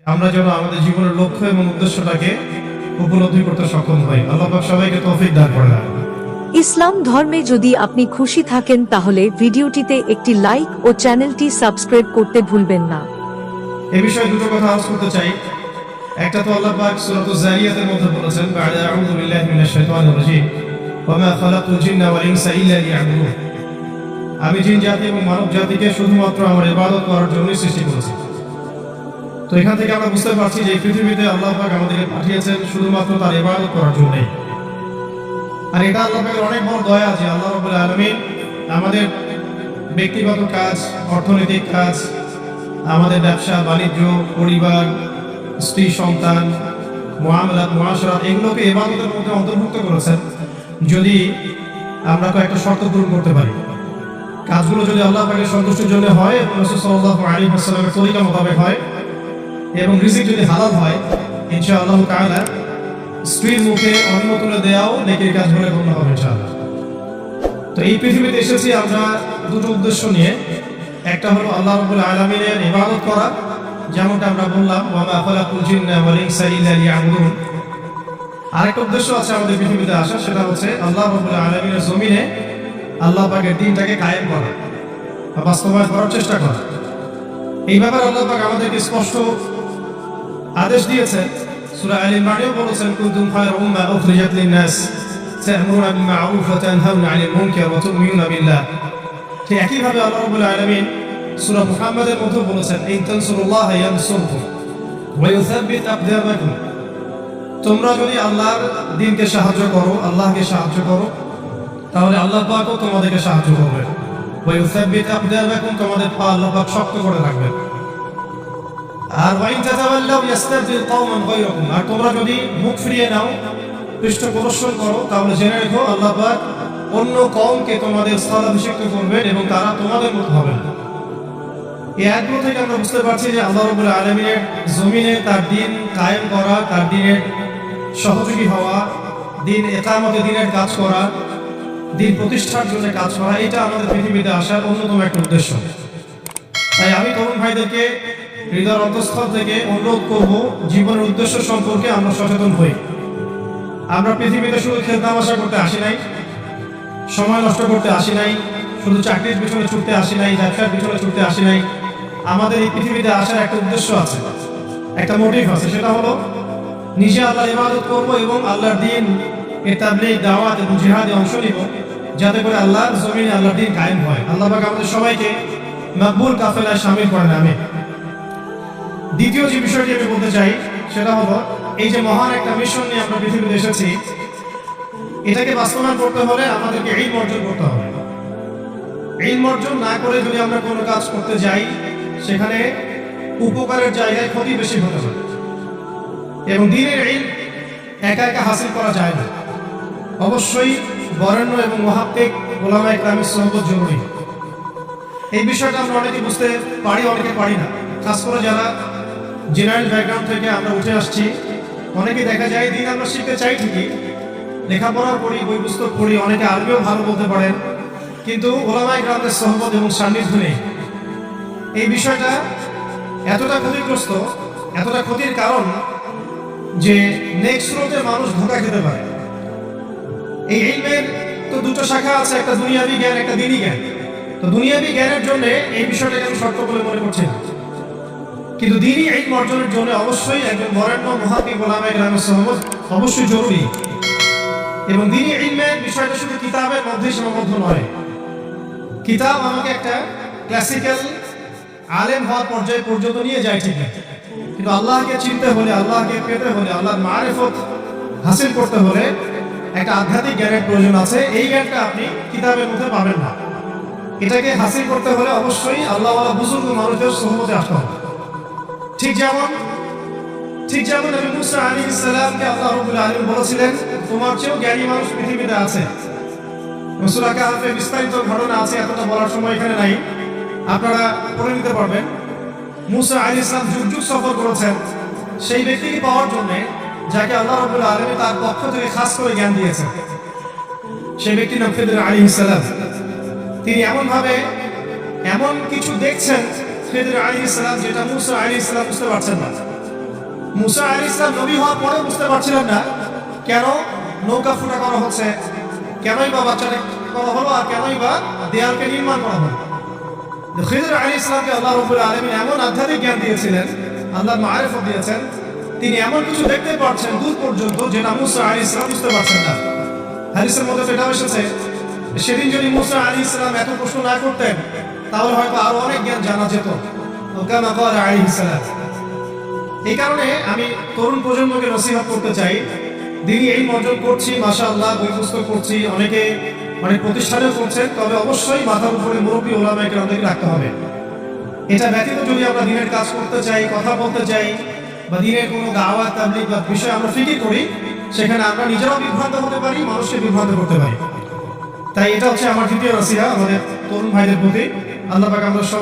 আমরা যেন আমাদের জীবনের লক্ষ্য এবং উদ্দেশ্যটাকে উপলব্ধি করতে সক্ষম হই। আল্লাহ পাক সবাইকে তৌফিক দান করেন। ইসলাম ধর্মে যদি আপনি খুশি থাকেন তাহলে ভিডিওটিতে একটি লাইক ও চ্যানেলটি সাবস্ক্রাইব করতে ভুলবেন না। এই বিষয়ে দুটো কথা আলোচনা করতে চাই। একটা তো আল্লাহ পাক সূরাতুজ যারিয়াতের মধ্যে বলেছেন, বা'দা আউযু বিল্লাহি মিনাশ শাইতানির রাজীম, ওয়া মা খালাকুল জিন্না ওয়াল ইনসা ইল্লা লিয়া'বুদুন। আমি জিন জাতি এবং মানব জাতিকে শুধুমাত্র আমার ইবাদত করার জন্যই সৃষ্টি করেছি। তো এখান থেকে আমরা বুঝতে পারছি যে এই পৃথিবীতে আল্লাহ পাক আমাদেরকে পাঠিয়েছেন শুধুমাত্র তার ইবাদত করার জন্যই। আর এটা আল্লাহ পাকের অনেক বড় দয়া যে আল্লাহ রাব্বুল আলামিন আমাদের ব্যক্তিগত কাজ, অর্থনৈতিক কাজ, আমাদের ব্যবসা বাণিজ্য, পরিবার, স্ত্রী সন্তান, মুআমালাত, মুআশারাত এগুলোকে ইবাদতের মধ্যে অন্তর্ভুক্ত করেছেন যদি আমরা কয়েকটা শর্ত পূরণ করতে পারি। কাজগুলো যদি আল্লাহ পাকের সন্তুষ্টির জন্য হয় এবং রাসূল সাল্লাল্লাহু আলাইহি ওয়াসাল্লামের তরিকা মোতাবেক হয় এবং রিজিক যদি হালাল হয়, ইনশাআল্লাহ তাআলা স্ত্রীর মুখে অন্ন তুলে দেওয়াও নেকির কাজ বলে গণ্য হবে ইনশাআল্লাহ। তো এই পৃথিবীতে এসেছি আমরা দুটো উদ্দেশ্য নিয়ে। একটা হলো আল্লাহ রাব্বুল আলামিনের ইবাদত করা, যেমনটা আমরা বললাম, ওয়া মা খালাকুল জিন্না ওয়াল ইনসা ইল্লা লিয়া'বুদুন। আরেকটা উদ্দেশ্য আছে আমাদের পৃথিবীতে আসা, সেটা হচ্ছে আল্লাহ রাব্বুল আলামিনের জমিনে আল্লাহ পাকের দ্বীনটাকে কায়েম করা, বাস্তবায়ন করার চেষ্টা করা। এই ব্যাপারে আল্লাহ পাক আমাদেরকে স্পষ্ট আদেশ দিয়েছেন। সূরা আল ইমরানেও বলেছেন, কুনতুম খায়রা উম্মাহ উখরিজাত লিন-নাস তা'মুরুনা বিল মা'রুফ ওয়া তানহাউনা 'আনিল মুনকার ওয়া তু'মিনুনা বিল্লাহ। ঠিক একইভাবে আল্লাহ রাব্বুল আলামিন সূরা মুহাম্মাদের মধ্যে বলেছেন, ইন তানসুরুল্লাহ ইয়ানসুরকুম ওয়া ইউসাব্বিত আকদামাকুম। তোমরা যদি আল্লাহর দ্বীনকে সাহায্য করো, আল্লাহকে সাহায্য করো, তাহলে আল্লাহ পাকও তোমাদেরকে সাহায্য করবেন। ওয়া ইউসাব্বিত আকদামাকুম, তোমাদের পা আল্লাহ পাক শক্ত করে রাখবেন। আর ওয়া ইন তাতাওয়াল্লাউ ইস্তাবদিল কওমান গায়রাকুম, আর তোমরা যদি মুখ ফিরিয়ে নাও, পৃষ্ঠপ্রদর্শন করো, তাহলে জেনে রেখো আল্লাহ পাক অন্য কওমকে তোমাদের স্থলাভিষিক্ত করবেন এবং তারা তোমাদের মতো হবে না। এই আয়াতগুলো থেকে আমরা বুঝতে পারছি যে আল্লাহ রাব্বুল আলামিনের জমিনে তার দ্বীন কায়েম করা, তার দ্বীনের সহযোগী হওয়া, দ্বীন ইকামতে দ্বীনের কাজ করা, দ্বীন প্রতিষ্ঠার জন্য কাজ করা, এটা আমাদের পৃথিবীতে আসার অন্যতম একটা উদ্দেশ্য। তাই আমি তরুণ ভাইদেরকে হৃদয়ের অন্তঃস্থল থেকে অনুরোধ করব, জীবনের উদ্দেশ্য সম্পর্কে আমরা সচেতন হই। আমরা পৃথিবীতে শুধু খেলতামাশা করতে আসি নাই, সময় নষ্ট করতে আসি নাই, শুধু চাকরির পিছনে ছুটতে আসি নাই, ব্যবসার পিছনে ছুটতে আসি নাই। আমাদের এই পৃথিবীতে আসার একটা উদ্দেশ্য আছে, একটা মোটিভ আছে, সেটা হলো নিজে আল্লাহর ইবাদত করব এবং আল্লাহর দ্বীন এর তাবলীগ, দাওয়াত এবং জিহাদে অংশ নিব, যাতে করে আল্লাহর জমিনে আল্লাহর দ্বীন কায়েম হয়। আল্লাহ পাক আমাদের সবাইকে মাকবুল কাফেলায় শামিল করেন, আমিন। দ্বিতীয় যে বিষয়টি আমি বলতে চাই সেটা হলো, এই যে মহান একটা মিশন নিয়ে আমরা পৃথিবীতে এসেছি, এটাকে বাস্তবায়ন করতে হলে আমাদেরকে ইলম অর্জন করতে হবে। ইলম অর্জন না করে যদি আমরা কোনো কাজ করতে যাই, সেখানে উপকারের জায়গায় ক্ষতি বেশি হতে পারে। এবং দ্বীনের ইলম একা একা হাসিল করা যায় না, অবশ্যই বরেণ্য এবং মুহাক্কিক উলামায়ে কেরামের সোহবত জরুরি। এই বিষয়টা আমরা অনেকে বুঝতে পারি, অনেকে পারি না। খাস করে যারা জেনারেল ব্যাকগ্রাউন্ড থেকে আমরা উঠে আসছি, অনেকে দেখা যায় দ্বীন আমরা শিখতে চাই ঠিকই, লেখাপড়া করি, বই পুস্তক পড়ি, অনেকে আরবিও ভালো বলতে পারেন, কিন্তু উলামায়ে কেরামের সোহবত এবং সান্নিধ্য নেই। এই বিষয়টা এতটা ক্ষতিগ্রস্ত, এতটা ক্ষতির কারণ যে নেক্সট স্রোতে মানুষ ধোঁকা খেতে পারে। এই ইলমের তো দুটো শাখা আছে, একটা দুনিয়াবি জ্ঞান, একটা দ্বীনি জ্ঞান। তো দুনিয়াবি জ্ঞানের জন্য এই বিষয়টাকে আমি শর্ত বলে মনে করছি না, কিন্তু দ্বীনি ইলম অর্জনের জন্য অবশ্যই একজন বরেণ্য মুহাক্কিক উলামায়ে কেরামের সোহবত অবশ্যই জরুরি। এবং দ্বীনি ইলমের বিষয়টা শুধু কিতাবের মধ্যে সীমাবদ্ধ নয়। কিতাব আমাকে একটা ক্লাসিক্যাল আলেম হওয়ার পর্যায়ে পর্যন্ত নিয়ে যায় ঠিক, কিন্তু আল্লাহকে চিনতে হলে, আল্লাহকে পেতে হলে, আল্লাহর মারিফত হাসিল করতে হলে একটা আধ্যাত্মিক জ্ঞানের প্রয়োজন আছে। এই জ্ঞানটা আপনি কিতাবের মধ্যে পাবেন না। এটাকে হাসিল করতে হলে অবশ্যই আল্লাহওয়ালা বুজুর্গ মানুষদের সোহবতে আসতে হবে। ঠিক যেমন নবী মুসা আলাইহিস সালামকে আল্লাহ রাব্বুল আলামিন বলেছিলেন, তোমার চেয়েও জ্ঞানী মানুষ পৃথিবীতে আছে। সূরা কাহফে বিস্তারিত ঘটনা আছে, এতটা বলার সময় এখানে নাই, আপনারা পড়ে নিতে পারবেন। মুসা আলাইহিস সালাম যুগ সফর করেছেন সেই ব্যক্তিকে পাওয়ার জন্য যাকে আল্লাহ রাব্বুল আলামিন তার পক্ষ থেকে খাস করে জ্ঞান দিয়েছেন। সেই ব্যক্তি নাম খিদর আলাইহিস সালাম। তিনি এমন কিছু দেখছেন খিদর আলাইহিস সালাম, যেটা মুসা আলাইহিস সালাম বুঝতে পারছেন না। মুসা আলাইহিস সালাম নবী হওয়ার পরে বুঝতে পারছিলেন না কেন নৌকা ফুটা করা হচ্ছে, কেনই বা বাচ্চাটা করা হলো, আর কেনই বা দেয়ালকে নির্মাণ করা হলো। খিদর আলাইহিস সালামকে আল্লাহ রাব্বুল আলামিন এমন আধ্যাত্মিক জ্ঞান দিয়েছিলেন, আল্লাহর মারিফত দিয়েছেন, তিনি এমন কিছু দেখতে পাচ্ছেন দূর পর্যন্ত যেটা মুসা আলাইহিস সালাম বুঝতে পারছেন না। হাদিসের মধ্যে এটা এসেছে, সেদিন যদি মুসা আলাইহিস সালাম এত প্রশ্ন না করতেন তাহলে হয়তো আরো অনেক জ্ঞান জানা যেত। কামা ক্বালা আলাইহিস সালাম। এই কারণে আমি তরুণ প্রজন্মকে নসিহত করতে চাই, দিনই এই অর্জন করছি, মাশাআল্লাহ, বই পুস্তক করছি, অনেকে অনেক প্রতিষ্ঠানে করছেন, তবে অবশ্যই মাথার উপরে মুরব্বী ওলামায়ে কেরামদেরকে রাখতে হবে। এটা ব্যতীত যদি আমরা দিনের কাজ করতে চাই, কথা বলতে চাই, বা দিনের কোনো দাওয়াত তাবলীগ বা বিষয় আমরা ফিকির করি, সেখানে আমরা নিজেরাও বিভ্রান্ত হতে পারি, মানুষকে বিভ্রান্ত করতে পারি। তাই এটা হচ্ছে আমার দ্বিতীয় নসিহত আমাদের তরুণ ভাইদের প্রতি। আল্লাহ পাক আমরা সবাই